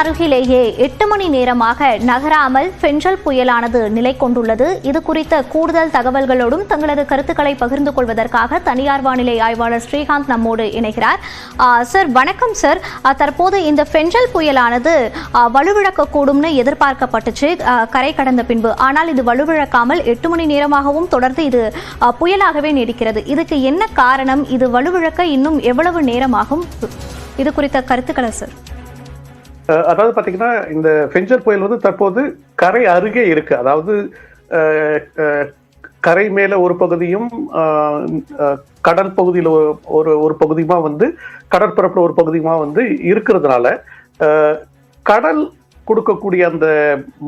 அருகிலேயே 8 மணி நேரமாக நகராமல் ஃபெஞ்சல் புயலானது நிலை கொண்டுள்ளது. இது குறித்த கூடுதல் தகவல்களோடும் தங்களது கருத்துக்களை பகிர்ந்து கொள்வதற்காக தனியார் வானிலை ஆய்வாளர் ஸ்ரீகாந்த் நம்மோடு இணைகிறார். சார் வணக்கம் சார். தற்போது இந்த ஃபெஞ்சல் புயலானது வலுவிழக்கக்கூடும்னு எதிர்பார்க்கப்பட்டுச்சு கரை கடந்த பின்பு. ஆனால் இது வலுவிழக்காமல் 8 மணி நேரமாகவும் தொடர்ந்து இது புயலாகவே நீடிக்கிறது. இதுக்கு என்ன காரணம்? இது வலுவிழக்க இன்னும் எவ்வளவு நேரமாகும்? இது குறித்த கருத்துக்களை சார். அதாவது பாத்தீங்கன்னா இந்த ஃபெஞ்சல் புயல் வந்து தற்போது கரை அருகே இருக்கு. அதாவது கரை மேல ஒரு பகுதியும் கடல் பகுதியில் ஒரு பகுதியுமா வந்து கடற்பரப்புல ஒரு பகுதியுமா வந்து இருக்கிறதுனால கடல் கொடுக்கக்கூடிய அந்த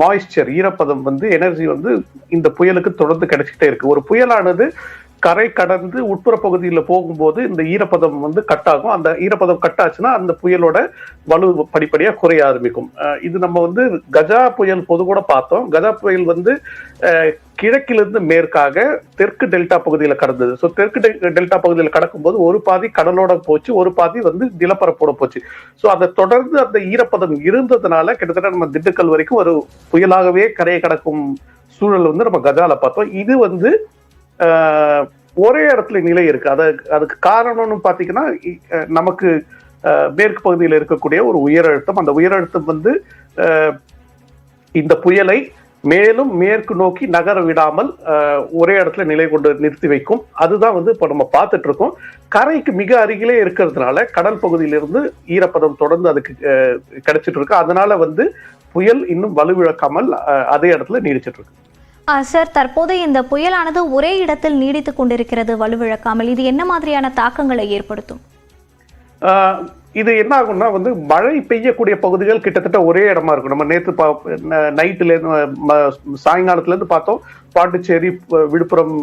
மாய்ஸ்சர் ஈரப்பதம் வந்து எனர்ஜி வந்து இந்த புயலுக்கு தொடர்ந்து கிடைச்சிட்டே இருக்கு. ஒரு புயலானது கரை கடந்து உட்புற பகுதியில் போகும்போது இந்த ஈரப்பதம் வந்து கட் ஆகும். அந்த ஈரப்பதம் கட் ஆச்சுன்னா அந்த புயலோட வலு படிப்படியா குறைய ஆரம்பிக்கும். இது நம்ம வந்து கஜா புயல் பொது கூட பார்த்தோம். கஜா புயல் வந்து கிழக்கிலிருந்து மேற்காக தெற்கு டெல்டா பகுதியில் கடந்தது. ஸோ தெற்கு டெல்டா பகுதியில் கடக்கும்போது ஒரு பாதி கடலோட போச்சு, ஒரு பாதி வந்து நிலப்பரப்போட போச்சு. ஸோ அதை தொடர்ந்து அந்த ஈரப்பதம் இருந்ததுனால கிட்டத்தட்ட நம்ம திண்டுக்கல் வரைக்கும் ஒரு புயலாகவே கரையை கடக்கும் சூழல் வந்து நம்ம கஜால பார்த்தோம். இது வந்து ஒரே இடத்துல நிலை இருக்கு. அதுக்கு காரணம்னு பாத்தீங்கன்னா நமக்கு மேற்கு பகுதியில் இருக்கக்கூடிய ஒரு உயர் அழுத்தம். அந்த உயர் அழுத்தம் வந்து இந்த புயலை மேலும் மேற்கு நோக்கி நகர விடாமல் ஒரே இடத்துல நிலை கொண்டு நிறுத்தி வைக்கும். அதுதான் வந்து இப்போ நம்ம பார்த்துட்டு இருக்கோம். கரைக்கு மிக அருகிலே இருக்கிறதுனால கடல் பகுதியிலிருந்து ஈரப்பதம் தொடர்ந்து அதுக்கு கிடைச்சிட்டு இருக்கு. அதனால வந்து புயல் இன்னும் வலுவிழக்காமல் அதே இடத்துல நீடிச்சிட்டு இருக்கு. சார், தற்போது இந்த புயலானது ஒரே இடத்தில் நீடித்துக் கொண்டிருக்கிறது வலுவிழக்காமல். இது என்ன மாதிரியான தாக்கங்களை ஏற்படுத்தும்? இது என்ன ஆகும்னா வந்து மழை பெய்யக்கூடிய பகுதிகள் கிட்டத்தட்ட ஒரே இடமா இருக்கும். நம்ம நேற்று நைட்டுல சாயங்காலத்துல இருந்து பார்த்தோம். பாண்டிச்சேரி, விழுப்புரம்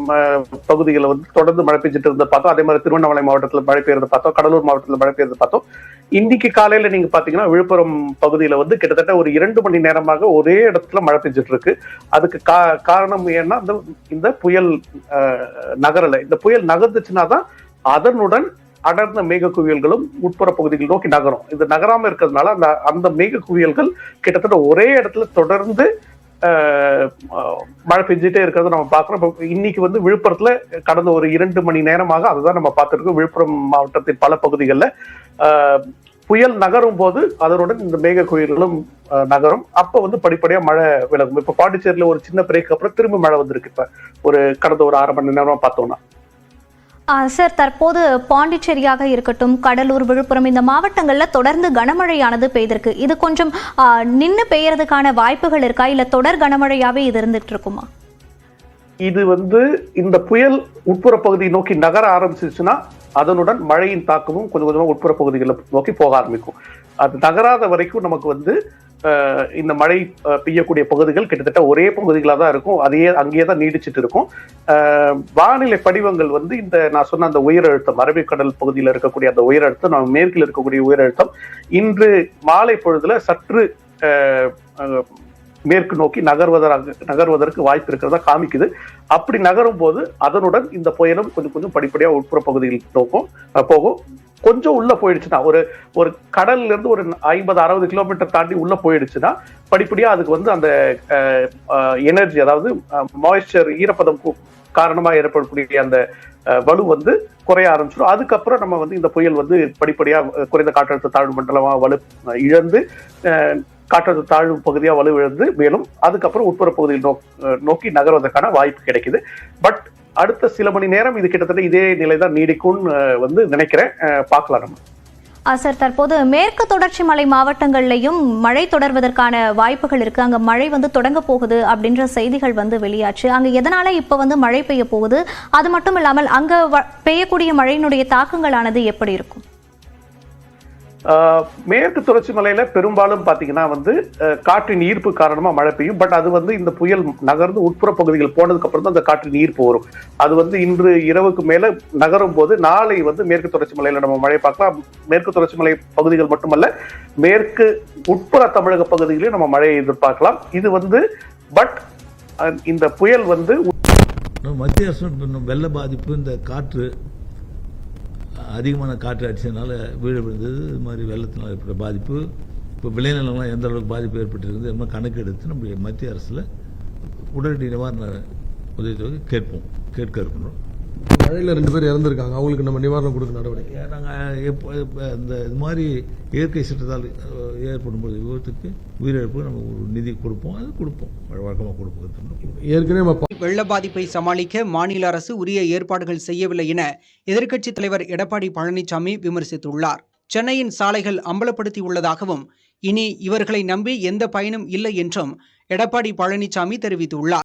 பகுதிகளில் வந்து தொடர்ந்து மழை பெய்ஞ்சிட்டு இருந்த பார்த்தோம். அதே மாதிரி திருவண்ணாமலை மாவட்டத்தில் மழை பெய்யறது பார்த்தோம். கடலூர் மாவட்டத்தில் மழை பெய்யறது பார்த்தோம். இன்னைக்கு காலையில நீங்க பாத்தீங்கன்னா விழுப்புரம் பகுதியில வந்து கிட்டத்தட்ட ஒரு 2 மணி நேரமாக ஒரே இடத்துல மழை பெஞ்சிட்டு இருக்கு. அதுக்கு காரணம் ஏன்னா இந்த புயல் நகரல. இந்த புயல் நகர்ந்துச்சுன்னா தான் அதனுடன் அடர்ந்த மேக குவியல்களும் உட்புற பகுதிகள் நோக்கி நகரும். இது நகராம இருக்கிறதுனால அந்த மேக குவியல்கள் கிட்டத்தட்ட ஒரே இடத்துல தொடர்ந்து மழை பெஞ்சிட்டே இருக்கிறத நம்ம பார்க்கிறோம். இன்னைக்கு வந்து விழுப்புரத்துல கடந்த ஒரு 2 மணி நேரமாக அதுதான் நம்ம பார்த்துருக்கோம். விழுப்புரம் மாவட்டத்தின் பல பகுதிகளில் புயல் நகரும் போது அதனுடன் இந்த மேக குவியல்களும் நகரும். அப்ப வந்து படிப்படியா மழை விலகும். இப்ப பாண்டிச்சேரியில ஒரு சின்ன பிரேக் அப்புறம் திரும்ப மழை வந்திருக்கு. இப்ப கடந்த ஒரு 1/2 மணி நேரமா பார்த்தோம்னா. சார், தற்போது பாண்டிச்சேரியாக இருக்கட்டும், கடலூர், விழுப்புரம் இந்த மாவட்டங்கள்ல தொடர்ந்து கனமழையானது பெய்திருக்கு. இது கொஞ்சம் நின்று பெய்யறதுக்கான வாய்ப்புகள் இருக்கா, இல்ல தொடர் கனமழையாவே இது இருந்துட்டு இருக்குமா? இது வந்து இந்த புயல் உட்புற பகுதியை நோக்கி நகர ஆரம்பிச்சிச்சுன்னா அதனுடன் மழையின் தாக்கமும் கொஞ்சம் கொஞ்சமா உட்புற பகுதிகளை நோக்கி போக ஆரம்பிக்கும். அது நகராத வரைக்கும் நமக்கு வந்து இந்த மழை பெய்யக்கூடிய பகுதிகள் கிட்டத்தட்ட ஒரே பகுதிகளாக தான் இருக்கும். அங்கேயே தான் நீடிச்சிட்டு இருக்கும். வானிலை படிவங்கள் வந்து இந்த நான் சொன்ன அந்த உயர் அழுத்தம், அரபிக்கடல் பகுதியில் இருக்கக்கூடிய அந்த உயர் அழுத்தம், நம்ம மேற்கில் இருக்கக்கூடிய உயர் அழுத்தம் இன்று மாலை பொழுதுல சற்று மேற்கு நோக்கி நகர்வதற்கு வாய்ப்பு இருக்கிறதா காமிக்குது. அப்படி நகரும் போது அதனுடன் இந்த புயலும் கொஞ்சம் கொஞ்சம் படிப்படியா உட்புற பகுதியில் போகும். கொஞ்சம் உள்ள போயிடுச்சுன்னா ஒரு கடல்ல இருந்து ஒரு 50-60 கிலோமீட்டர் தாண்டி உள்ள போயிடுச்சுன்னா படிப்படியா அதுக்கு வந்து அந்த எனர்ஜி, அதாவது மாய்ஸ்சர் ஈரப்பதம் காரணமா ஏற்படக்கூடிய அந்த வலு வந்து குறைய ஆரம்பிச்சிடும். அதுக்கப்புறம் நம்ம வந்து இந்த புயல் வந்து படிப்படியா குறைந்த காற்றழுத்த தாழ்வு மண்டலமா வலு இழந்து காற்றழுத்த தாழ்வு பகுதியா வலுவிழந்து மேலும் அதுக்கப்புறம் உட்புற பகுதியில் நோக்கி நகர்வதற்கான வாய்ப்பு கிடைக்குது. பட் அடுத்த சில மணி நேரம் இது கிட்டத்தட்ட இதே நிலைதான் நீடிக்கும்னு வந்து நினைக்கிறேன். பார்க்கலாம் நம்ம. சார், தற்போது மேற்கு தொடர்ச்சி மலை மாவட்டங்கள்லையும் மழை தொடர்வதற்கான வாய்ப்புகள் இருக்கு. அங்க மழை வந்து தொடங்க போகுது அப்படின்ற செய்திகள் வந்து வெளியாச்சு. அங்க எதனால இப்ப வந்து மழை பெய்ய போகுது? அது மட்டும் இல்லாமல் அங்க பெய்யக்கூடிய மழையினுடைய தாக்கங்களானது எப்படி இருக்கும்? மேற்கு தொடர்ச்சி மலையில பெரும்பாலும் பாத்தீங்கன்னா வந்து காற்றின் ஈர்ப்பு காரணமா மழை பெய்யும். பட் அது வந்து இந்த புயல் நகர்ந்து உட்புற பகுதிகள் போனதுக்கு அப்புறம் தான் அந்த காற்றின் ஈர்ப்பு வரும். அது வந்து இன்று இரவுக்கு மேல நகரும் போது நாளை வந்து மேற்கு தொடர்ச்சி மலையில நம்ம மழை பார்க்கலாம். மேற்கு தொடர்ச்சி மலை பகுதிகள் மட்டுமல்ல, மேற்கு உட்புற தமிழக பகுதிகளிலும் நம்ம மழையை எதிர்பார்க்கலாம். இது வந்து பட் இந்த புயல் வந்து மத்திய அரசு வெள்ள பாதிப்பு, இந்த காற்று அதிகமான காற்று அடிச்சதுனால வீடு விழுந்தது, இது மாதிரி வெள்ளத்தினால் ஏற்பட்ட பாதிப்பு இப்போ விளைநிலங்கள்லாம் எந்த அளவுக்கு பாதிப்பு ஏற்பட்டிருக்குது என்ன கணக்கு எடுத்து நம்ம மத்திய அரசில் உடனடி நிவாரண உதவித்தொகை கேட்க இருக்கணும். மழையில் 2 பேர் இறந்துருக்காங்க, அவங்களுக்கு நம்ம நிவாரணம் கொடுக்க நடவடிக்கை. நாங்கள் இந்த இது மாதிரி இயற்கை சீற்றத்தால் ஏற்படும் போது விபத்துக்கு உயிரிழப்பு நம்ம ஒரு நிதி கொடுப்போம், அது கொடுப்போம், வழக்கமாக கொடுப்போம். ஏற்கனவே வெள்ள பாதிப்பை சமாளிக்க மாநில அரசு உரிய ஏற்பாடுகள் செய்யவில்லை என எதிர்க்கட்சித் தலைவர் எடப்பாடி பழனிசாமி விமர்சித்துள்ளார். சென்னையின் சாலைகள் அம்பலப்படுத்தியுள்ளதாகவும் இனி இவர்களை நம்பி எந்த பயனும் இல்லை என்றும் எடப்பாடி பழனிசாமி தெரிவித்துள்ளார்.